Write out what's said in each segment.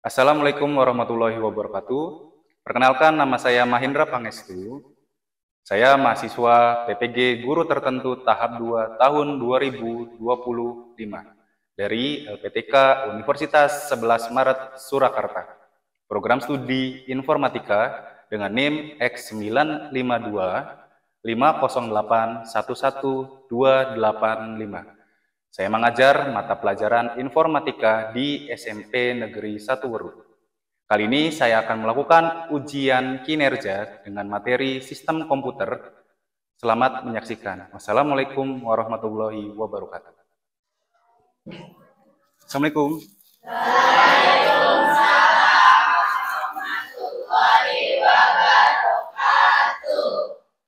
Assalamualaikum warahmatullahi wabarakatuh. Perkenalkan, nama saya Mahendra Pangestu. Saya mahasiswa PPG Guru Tertentu tahap 2 tahun 2025 dari LPTK Universitas 11 Maret Surakarta. Program studi informatika dengan NIM X952 508 11285. Saya mengajar mata pelajaran informatika di SMP Negeri 1 Weru. Kali ini saya akan melakukan ujian kinerja dengan materi sistem komputer. Selamat menyaksikan. Wassalamualaikum warahmatullahi wabarakatuh. Assalamualaikum.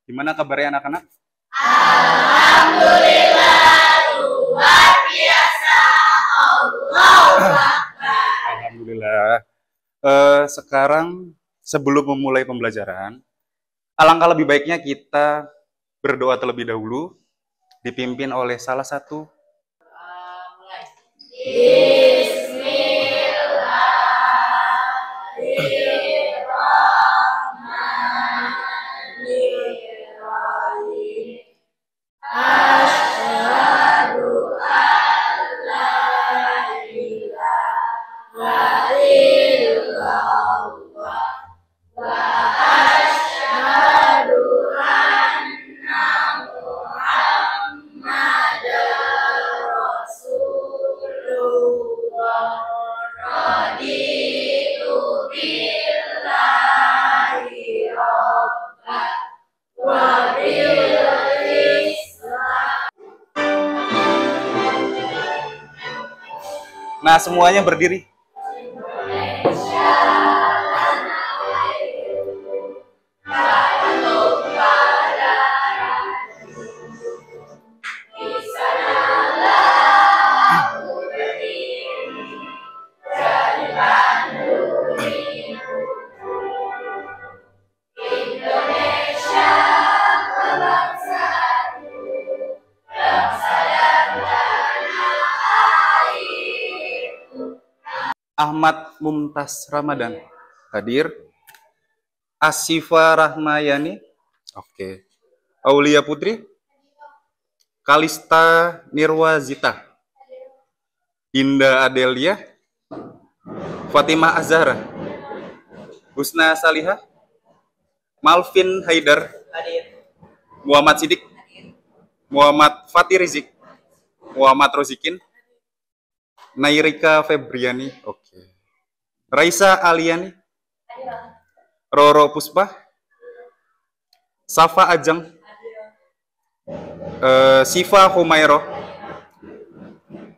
Gimana kabarnya anak-anak? Alhamdulillah. Sekarang sebelum memulai pembelajaran, alangkah lebih baiknya kita berdoa terlebih dahulu, dipimpin oleh salah satu. Nah, semuanya berdiri. Ahmad Mumtaz Ramadan hadir. Asifa Rahmayani, oke. Aulia Putri. Kalista Nirwazita. Indah Adelia. Fatimah Azhara. Husna Salihah. Malvin Haidar. Muhammad Sidik. Muhammad Fatih Rizik. Muhammad Rozikin. Nairika Febriani, oke. Raisa Aliani, Roro Puspa, Safa Ajeng, Siva Humairo,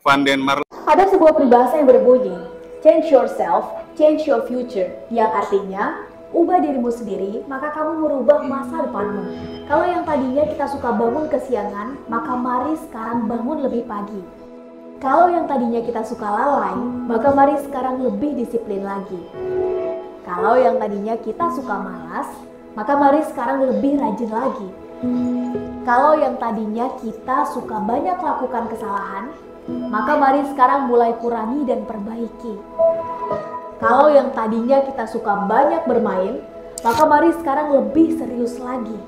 Vanden Marl. Ada sebuah peribahasa yang berbunyi, change yourself, change your future, yang artinya, ubah dirimu sendiri, maka kamu merubah masa depanmu. Kalau yang tadinya kita suka bangun kesiangan, maka mari sekarang bangun lebih pagi. Kalau yang tadinya kita suka lalai, maka mari sekarang lebih disiplin lagi. Kalau yang tadinya kita suka malas, maka mari sekarang lebih rajin lagi. Kalau yang tadinya kita suka banyak lakukan kesalahan, maka mari sekarang mulai kurangi dan perbaiki. Kalau yang tadinya kita suka banyak bermain, maka mari sekarang lebih serius lagi.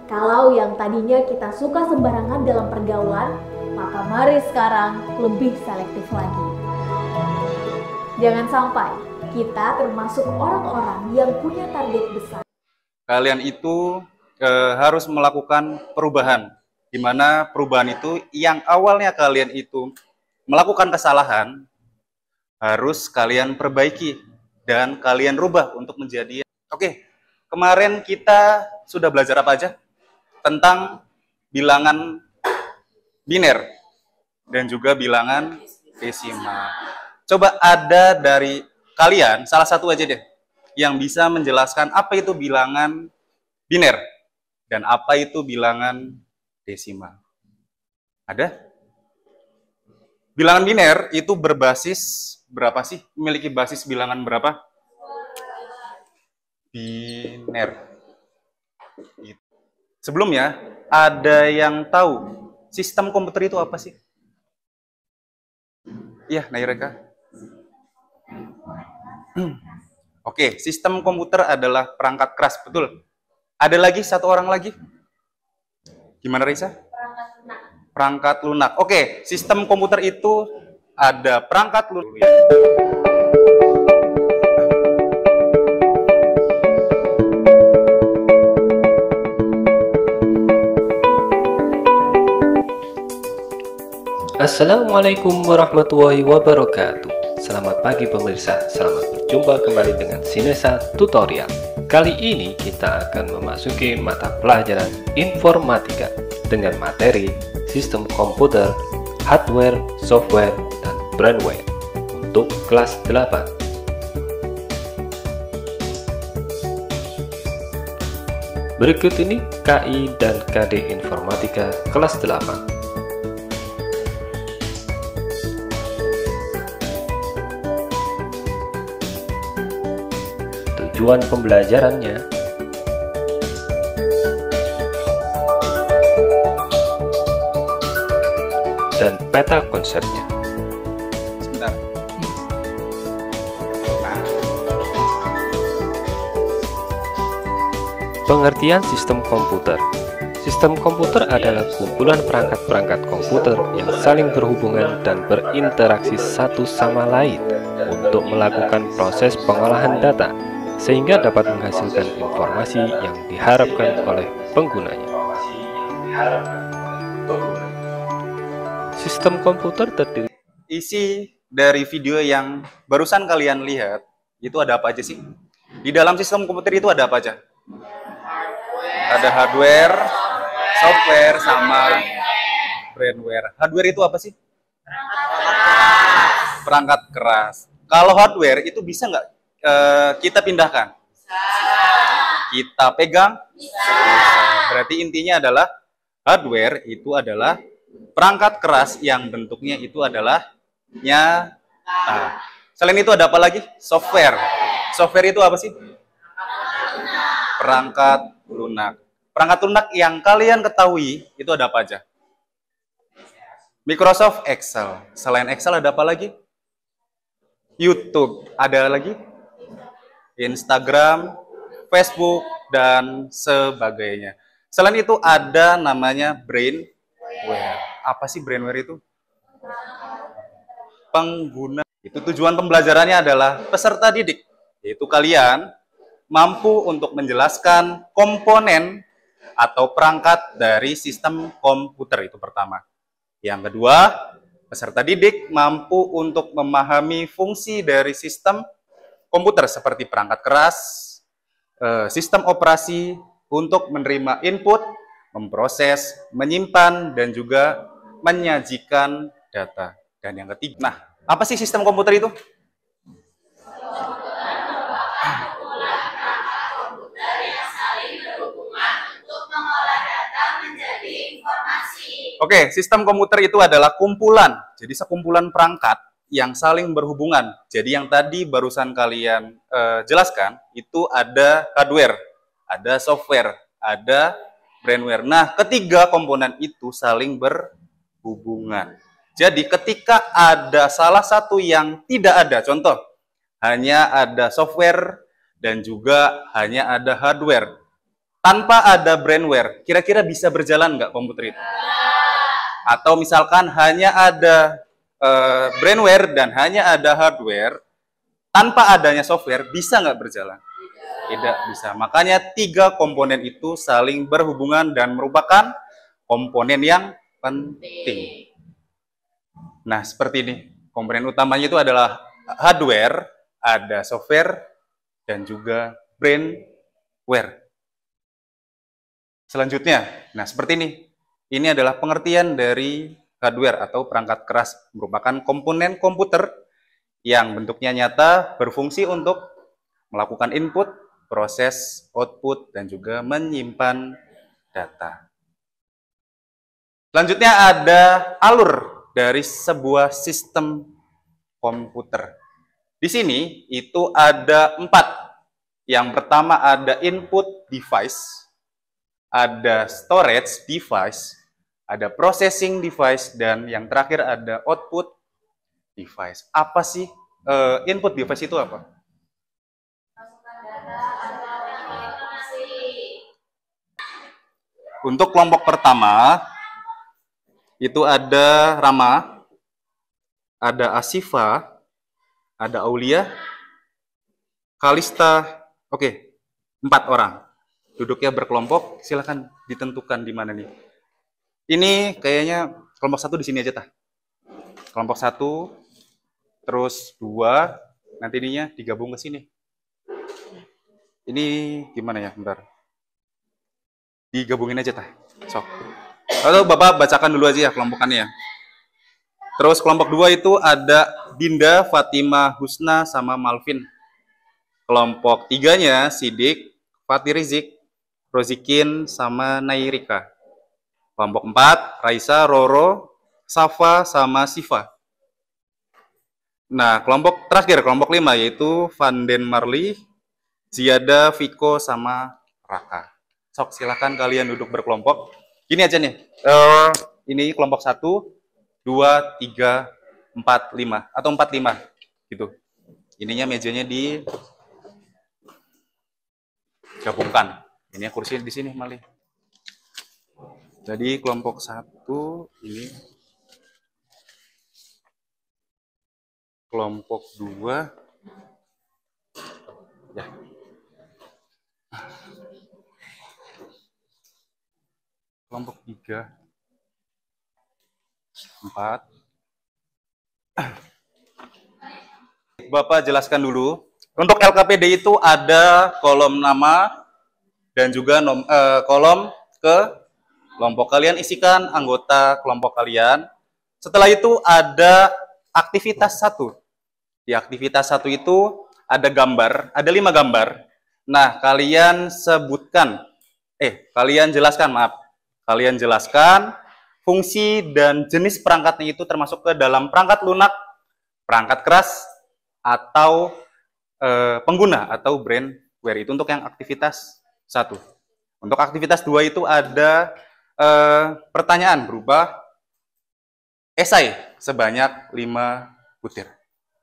Kalau yang tadinya kita suka sembarangan dalam pergaulan, maka mari sekarang lebih selektif lagi. Jangan sampai kita termasuk orang-orang yang punya target besar. Kalian itu harus melakukan perubahan, di mana perubahan itu yang awalnya kalian itu melakukan kesalahan, harus kalian perbaiki dan kalian rubah untuk menjadi. Oke, kemarin kita sudah belajar apa aja? Tentang bilangan biner dan juga bilangan desimal. Coba ada dari kalian, salah satu aja deh, yang bisa menjelaskan apa itu bilangan biner dan apa itu bilangan desimal. Ada? Bilangan biner itu berbasis berapa sih? Memiliki basis bilangan berapa? Biner. Sebelumnya, ada yang tahu sistem komputer itu apa sih? Iya, Naireka. Oke, sistem komputer adalah perangkat keras, betul. Ada lagi satu orang lagi? Gimana Risa? Perangkat lunak. Perangkat lunak. Oke, sistem komputer itu ada perangkat lunak. Assalamualaikum warahmatullahi wabarakatuh. Selamat pagi pemirsa, selamat berjumpa kembali dengan Sinesa Tutorial. Kali ini kita akan memasuki mata pelajaran informatika dengan materi sistem komputer, hardware, software, dan brandware untuk kelas 8. Berikut ini KI dan KD Informatika kelas 8. Tujuan pembelajarannya dan peta konsepnya. Sebentar. Pengertian sistem komputer. Sistem komputer adalah kumpulan perangkat-perangkat komputer yang saling berhubungan dan berinteraksi satu sama lain untuk melakukan proses pengolahan data, sehingga dapat menghasilkan informasi yang diharapkan oleh penggunanya. Sistem komputer terdiri. Isi dari video yang barusan kalian lihat, itu ada apa aja sih? Di dalam sistem komputer itu ada apa aja? Ada hardware, software, sama brandware. Hardware itu apa sih? Perangkat keras. Kalau hardware itu bisa nggak kita pindahkan? Kita pegang? Bisa. Berarti intinya adalah hardware itu adalah perangkat keras yang bentuknya itu adalah nyata. Selain itu ada apa lagi? Software. Software itu apa sih? Perangkat lunak. Perangkat lunak yang kalian ketahui itu ada apa aja? Microsoft Excel. Selain Excel ada apa lagi? YouTube. Ada lagi? Instagram, Facebook, dan sebagainya. Selain itu ada namanya brainware. Apa sih brainware itu? Pengguna. Itu tujuan pembelajarannya adalah peserta didik, yaitu kalian mampu untuk menjelaskan komponen atau perangkat dari sistem komputer, itu pertama. Yang kedua, peserta didik mampu untuk memahami fungsi dari sistem komputer seperti perangkat keras, sistem operasi untuk menerima input, memproses, menyimpan, dan juga menyajikan data. Dan yang ketiga, nah, apa sih sistem komputer itu? Oke, sistem komputer itu adalah kumpulan, jadi sekumpulan perangkat yang saling berhubungan. Jadi yang tadi barusan kalian jelaskan, itu ada hardware, ada software, ada brandware. Nah, ketiga komponen itu saling berhubungan. Jadi ketika ada salah satu yang tidak ada, contoh, hanya ada software dan juga hanya ada hardware, tanpa ada brandware, kira-kira bisa berjalan nggak komputer itu? Atau misalkan hanya ada brandware dan hanya ada hardware, tanpa adanya software, bisa nggak berjalan? Tidak bisa. Makanya tiga komponen itu saling berhubungan dan merupakan komponen yang penting. Nah, seperti ini. Komponen utamanya itu adalah hardware, ada software, dan juga brandware. Selanjutnya, nah seperti ini. Ini adalah pengertian dari hardware atau perangkat keras, merupakan komponen komputer yang bentuknya nyata, berfungsi untuk melakukan input, proses, output, dan juga menyimpan data. Selanjutnya ada alur dari sebuah sistem komputer. Di sini itu ada 4. Yang pertama ada input device, ada storage device, ada processing device, dan yang terakhir ada output device. Apa sih input device itu apa? Untuk kelompok pertama, itu ada Rama, ada Asifa, ada Aulia, Kalista, oke, 4 orang. Duduknya berkelompok, silahkan ditentukan di mana nih. Ini kayaknya kelompok 1 di sini aja, tah. Kelompok 1, terus 2, nanti ininya digabung ke sini. Ini gimana ya, bentar. Digabungin aja, tah. Sok. Lalu Bapak bacakan dulu aja ya kelompokannya ya. Terus kelompok 2 itu ada Dinda, Fatima, Husna, sama Malvin. Kelompok 3-nya Sidik, Fatih Rizik, Rozikin, sama Nairika. Kelompok 4, Raisa, Roro, Safa, sama Siva. Nah, kelompok terakhir, kelompok 5, yaitu Vanden Marli, Ziada, Viko, sama Raka. Sok, silakan kalian duduk berkelompok. Gini aja nih, ini kelompok 1, 2, 3, 4, 5 atau 4, 5 gitu. Ininya mejanya digabungkan. Ini kursi di sini Mali. Jadi kelompok 1 ini, kelompok 2 ya. Kelompok 3, 4. Bapak jelaskan dulu. Untuk LKPD itu ada kolom nama dan juga kolom ke kelompok. Kalian isikan anggota kelompok kalian. Setelah itu ada aktivitas 1. Di aktivitas 1 itu ada gambar, ada 5 gambar. Nah, kalian sebutkan, kalian jelaskan, kalian jelaskan fungsi dan jenis perangkatnya itu termasuk ke dalam perangkat lunak, perangkat keras, atau pengguna atau brandware. Itu untuk yang aktivitas 1. Untuk aktivitas 2 itu ada pertanyaan berupa esai sebanyak 5 butir.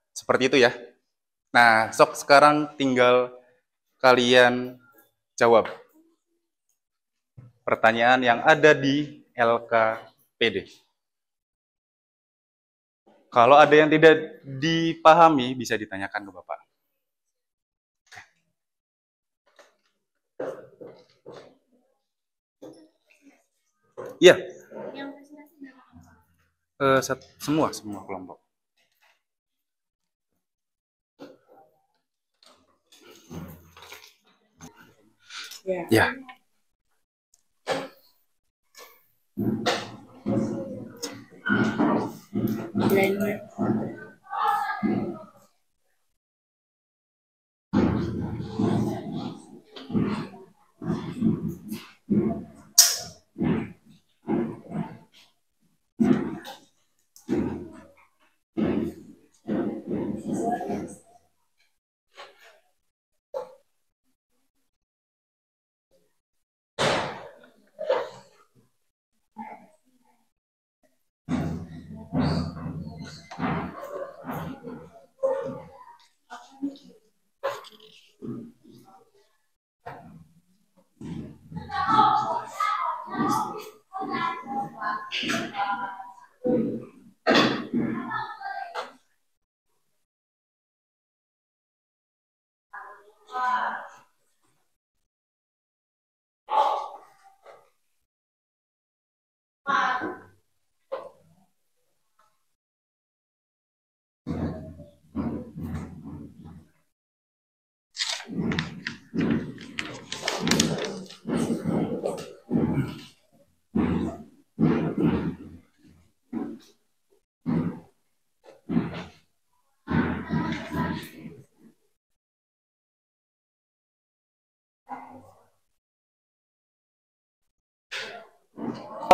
Seperti itu ya. Nah, sok sekarang tinggal kalian jawab pertanyaan yang ada di LKPD. Kalau ada yang tidak dipahami, bisa ditanyakan ke Bapak. Iya. Semua kelompok. Ya.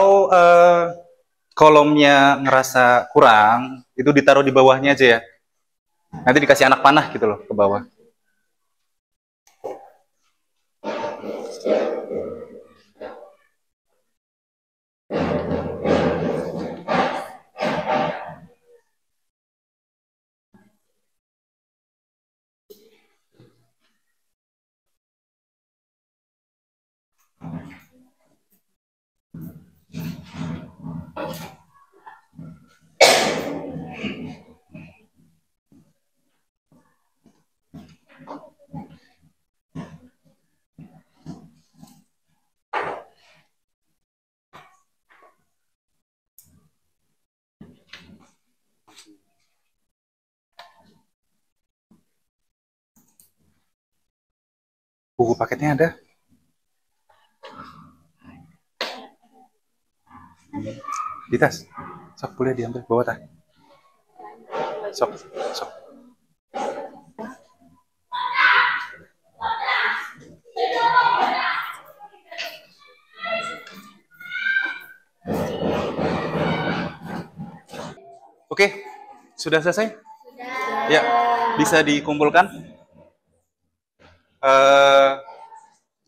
Kalau kolomnya ngerasa kurang, itu ditaruh di bawahnya aja ya. Nanti dikasih anak panah gitu loh ke bawah. Buku paketnya ada. Di tas. Sok, boleh diambil, bawa tah. Sok, sok. Oke, sudah selesai? Sudah. Ya, bisa dikumpulkan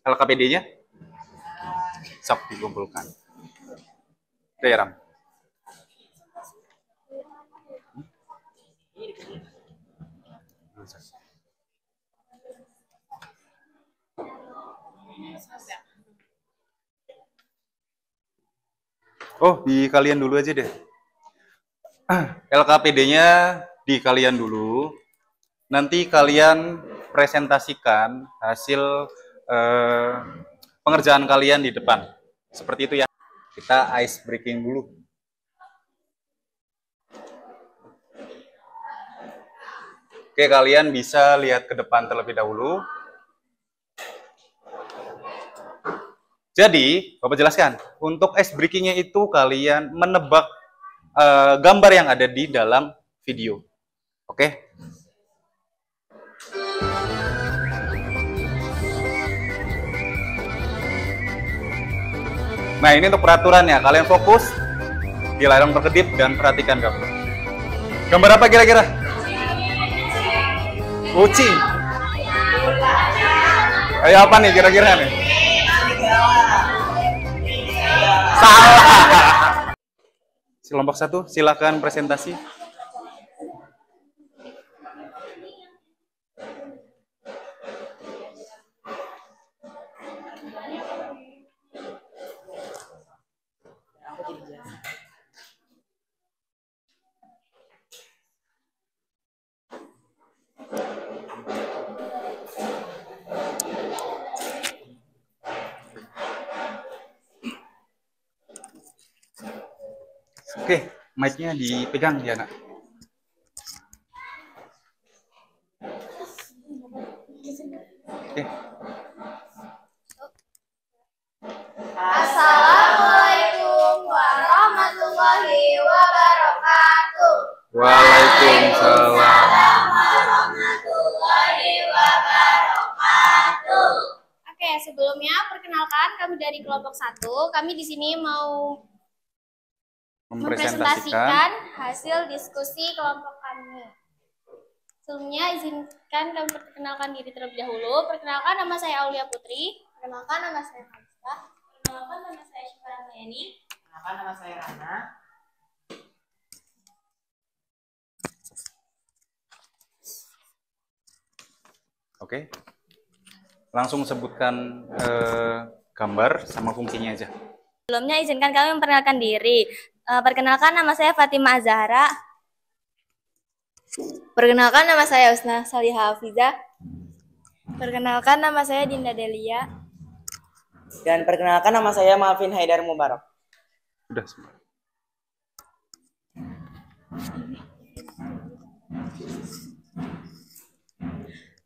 LKPD-nya. Sok dikumpulkan. Udah ya, Ram? Oh, di kalian dulu aja deh. LKPD-nya di kalian dulu. Nanti kalian presentasikan hasil pengerjaan kalian di depan. Seperti itu ya. Kita ice breaking dulu. Oke, kalian bisa lihat ke depan terlebih dahulu. Jadi, Bapak jelaskan, untuk ice breaking-nya itu kalian menebak gambar yang ada di dalam video. Oke? Nah, ini untuk peraturannya. Kalian fokus di layar berkedip dan perhatikan gambar. Gambar apa kira-kira? Kucing. Ayo apa nih kira-kira nih? Salah. Kelompok 1, silakan presentasi. Oke, mic-nya dipegang ya, Nak. Oke. Assalamualaikum warahmatullahi wabarakatuh. Waalaikumsalam warahmatullahi wabarakatuh. Oke, sebelumnya perkenalkan kami dari kelompok 1. Kami di sini mau mempresentasikan hasil diskusi kelompok kami. Sebelumnya izinkan kami perkenalkan diri terlebih dahulu. Perkenalkan, nama saya Aulia Putri. Perkenalkan, nama saya Hamzah. Perkenalkan, nama saya Syifa Ramayani. Perkenalkan, nama saya Rana. Oke. Langsung sebutkan gambar sama fungsinya aja. Sebelumnya izinkan kami memperkenalkan diri. Perkenalkan, nama saya Fatimah Zahra. Perkenalkan, nama saya Usna Salihah Hafizah. Perkenalkan, nama saya Dinda Delia. Dan perkenalkan, nama saya Malvin Haidar Mubarak. Udah semua.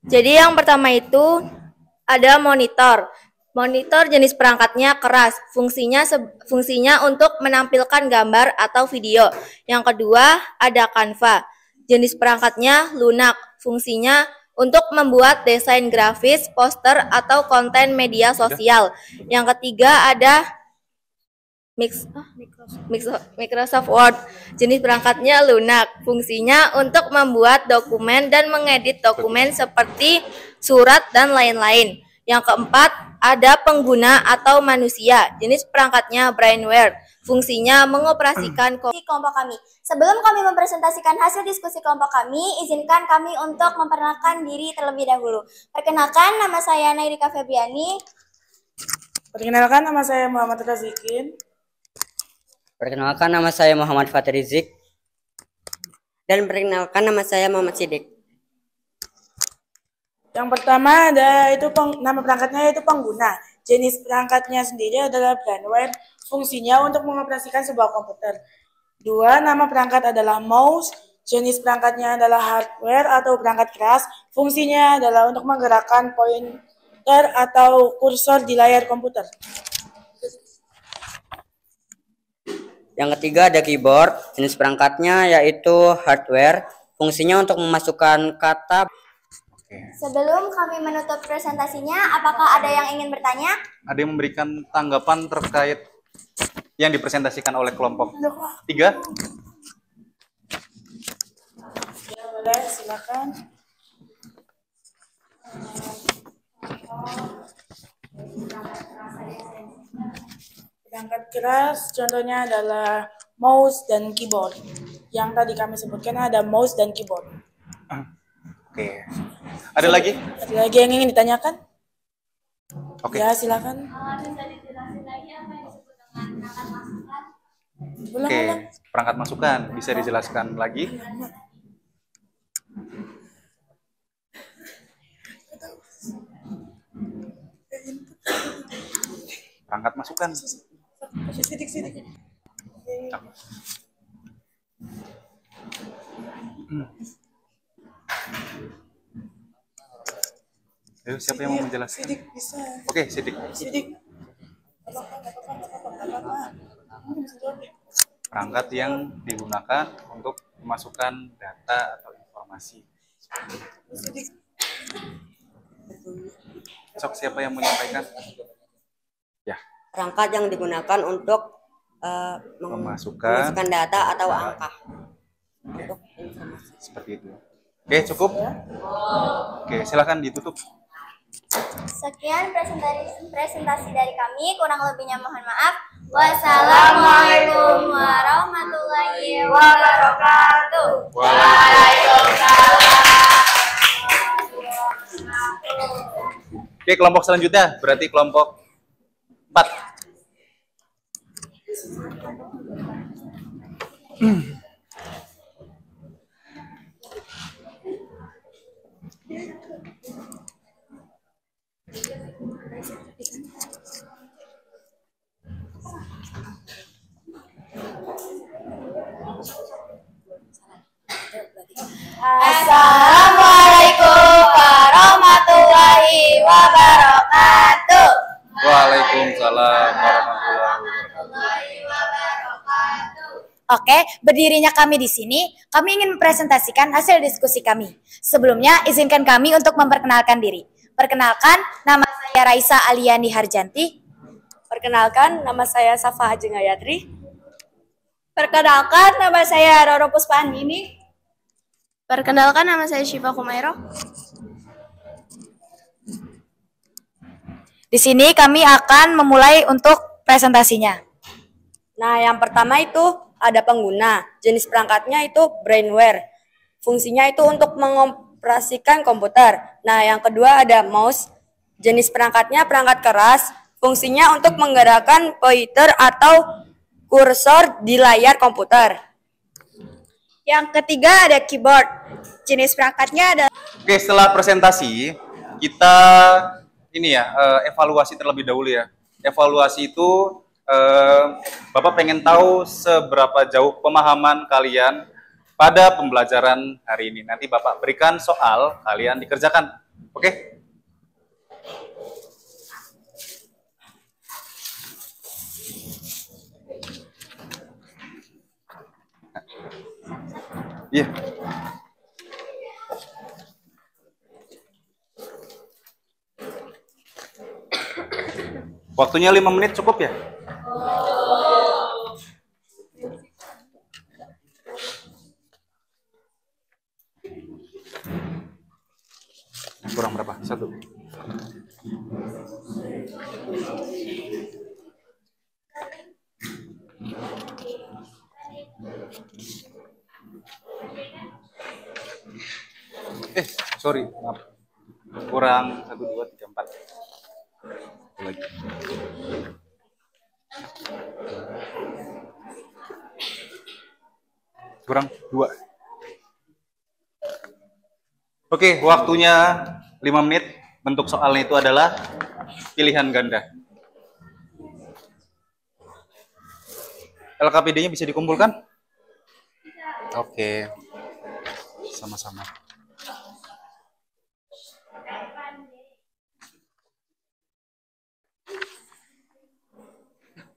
Jadi yang pertama itu ada monitor. Monitor jenis perangkatnya keras, fungsinya untuk menampilkan gambar atau video. Yang kedua ada Canva, jenis perangkatnya lunak, fungsinya untuk membuat desain grafis, poster, atau konten media sosial. Yang ketiga ada Microsoft Word, jenis perangkatnya lunak, fungsinya untuk membuat dokumen dan mengedit dokumen seperti surat dan lain-lain. Yang keempat, ada pengguna atau manusia, jenis perangkatnya Brainware, fungsinya mengoperasikan kelompok kami. Sebelum kami mempresentasikan hasil diskusi kelompok kami, izinkan kami untuk memperkenalkan diri terlebih dahulu. Perkenalkan, nama saya Nairika Febriani. Perkenalkan, nama saya Muhammad Razikin. Perkenalkan, nama saya Muhammad Fatih Rizik. Dan perkenalkan, nama saya Muhammad Sidik. Yang pertama ada nama perangkatnya itu pengguna. Jenis perangkatnya sendiri adalah Brainware, fungsinya untuk mengoperasikan sebuah komputer. 2. Nama perangkat adalah mouse, jenis perangkatnya adalah hardware atau perangkat keras, fungsinya adalah untuk menggerakkan pointer komputer atau kursor di layar komputer. Yang ketiga ada keyboard. Jenis perangkatnya yaitu hardware. Fungsinya untuk memasukkan kata. Sebelum kami menutup presentasinya, apakah ada yang ingin bertanya? Ada yang memberikan tanggapan terkait yang dipresentasikan oleh kelompok 3? Ya, boleh, silakan. Perangkat keras contohnya adalah mouse dan keyboard. Yang tadi kami sebutkan ada mouse dan keyboard. Oke. Ada lagi? Ada lagi yang ingin ditanyakan? Oke. Ya, silakan. Oke, perangkat masukan bisa dijelaskan lagi? Perangkat masukan. Sidik. Ayo, siapa yang mau menjelaskan? Sidik bisa. Oke, Sidik. Perangkat yang digunakan untuk memasukkan data atau informasi. Sok, siapa yang menyampaikan? Ya. Perangkat yang digunakan untuk memasukkan data atau angka. Untuk informasi. Seperti itu. Oke, cukup? Oke, silakan ditutup. Sekian presentasi dari kami, kurang lebihnya mohon maaf. Wassalamualaikum warahmatullahi wabarakatuh. Oke, kelompok selanjutnya berarti kelompok 4. Assalamualaikum warahmatullahi wabarakatuh. Waalaikumsalam warahmatullahi wabarakatuh. Oke, berdirinya kami di sini, kami ingin mempresentasikan hasil diskusi kami. Sebelumnya, izinkan kami untuk memperkenalkan diri. Perkenalkan, nama saya Raisa Aliani Harjanti. Perkenalkan, nama saya Safa Ajeng Gayatri. Perkenalkan, nama saya Roro Puspahandini. Perkenalkan, nama saya Syifa Kumairo. Di sini kami akan memulai untuk presentasinya. Nah, yang pertama itu ada pengguna. Jenis perangkatnya itu brainware. Fungsinya itu untuk mengoperasikan komputer. Nah, yang kedua ada mouse. Jenis perangkatnya perangkat keras. Fungsinya untuk menggerakkan pointer atau kursor di layar komputer. Yang ketiga ada keyboard. Jenis perangkatnya adalah... Oke, setelah presentasi kita evaluasi terlebih dahulu ya. Evaluasi itu Bapak pengen tahu seberapa jauh pemahaman kalian pada pembelajaran hari ini. Nanti Bapak berikan soal, kalian dikerjakan. Oke? Iya. Waktunya 5 menit cukup ya? Kurang berapa? 1. Sorry, maaf. Kurang 1, 2, 3, 4. Lagi. Kurang 2. Oke, waktunya 5 menit. Bentuk soalnya itu adalah pilihan ganda. LKPD-nya bisa dikumpulkan? Oke. Sama-sama.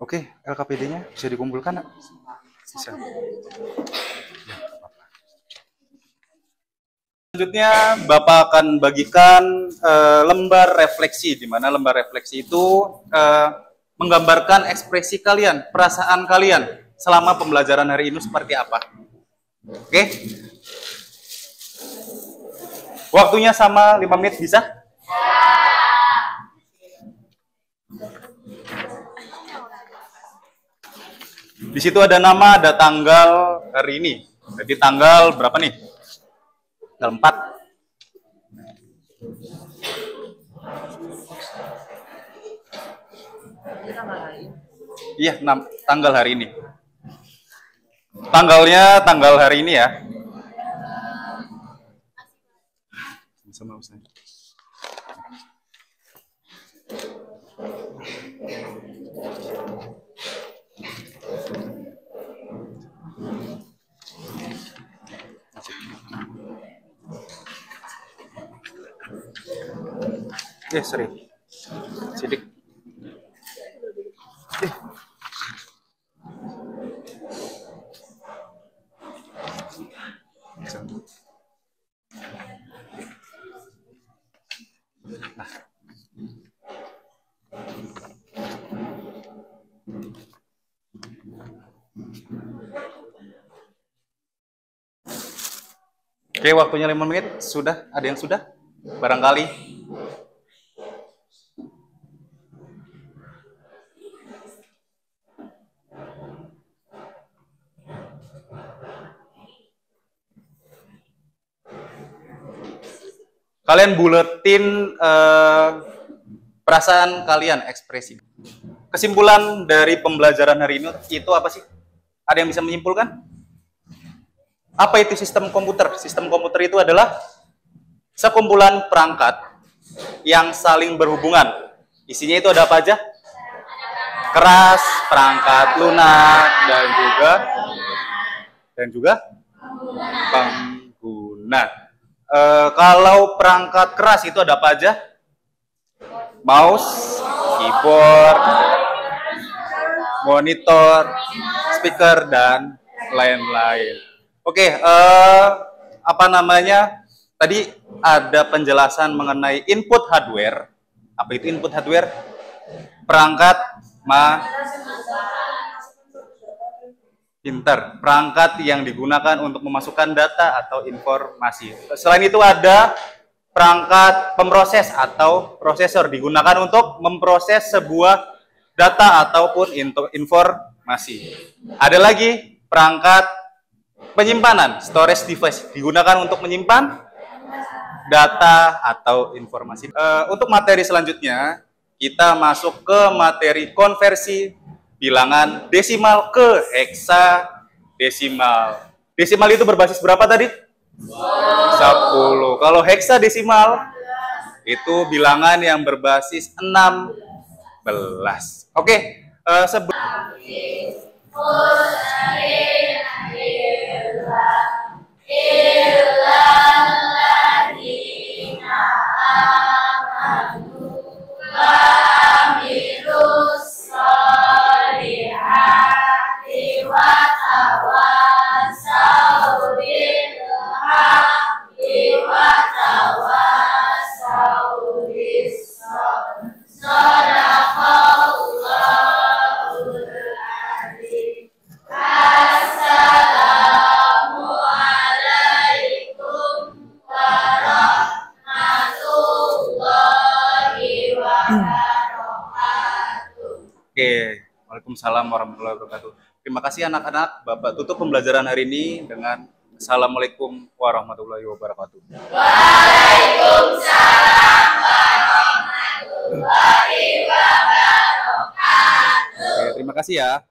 Oke, LKPD-nya bisa dikumpulkan, nak? Bisa. Selanjutnya, Bapak akan bagikan lembar refleksi, di mana lembar refleksi itu menggambarkan ekspresi kalian, perasaan kalian selama pembelajaran hari ini seperti apa. Oke? Waktunya sama 5 menit, bisa? Di situ ada nama, ada tanggal hari ini. Jadi tanggal berapa nih? Tanggal 4. Iya, tanggal hari ini. Tanggalnya tanggal hari ini ya. Sama Ustaz. Sering. Sidik. Oke, waktunya 5 menit. Sudah? Ada yang sudah? Barangkali. Kalian buletin perasaan kalian, ekspresi. Kesimpulan dari pembelajaran hari ini itu apa sih? Ada yang bisa menyimpulkan? Apa itu sistem komputer? Sistem komputer itu adalah sekumpulan perangkat yang saling berhubungan. Isinya itu ada apa aja? Keras, perangkat lunak, dan juga pengguna. Kalau perangkat keras itu ada apa aja? Mouse, keyboard, monitor, speaker, dan lain-lain. Oke, apa namanya? Tadi ada penjelasan mengenai input hardware. Apa itu input hardware? Perangkat pinter, perangkat yang digunakan untuk memasukkan data atau informasi. Selain itu ada perangkat pemroses atau prosesor, digunakan untuk memproses sebuah data ataupun informasi. Ada lagi perangkat penyimpanan, storage device, digunakan untuk menyimpan data atau informasi. Untuk materi selanjutnya, kita masuk ke materi konversi bilangan desimal ke heksadesimal. Desimal itu berbasis berapa tadi? 10. Kalau heksadesimal itu bilangan yang berbasis 16. Oke, Waalaikumsalam warahmatullahi wabarakatuh. Terima kasih anak-anak. Bapak tutup pembelajaran hari ini dengan Assalamualaikum warahmatullahi wabarakatuh. Waalaikumsalam warahmatullahi wabarakatuh. Oke, terima kasih ya.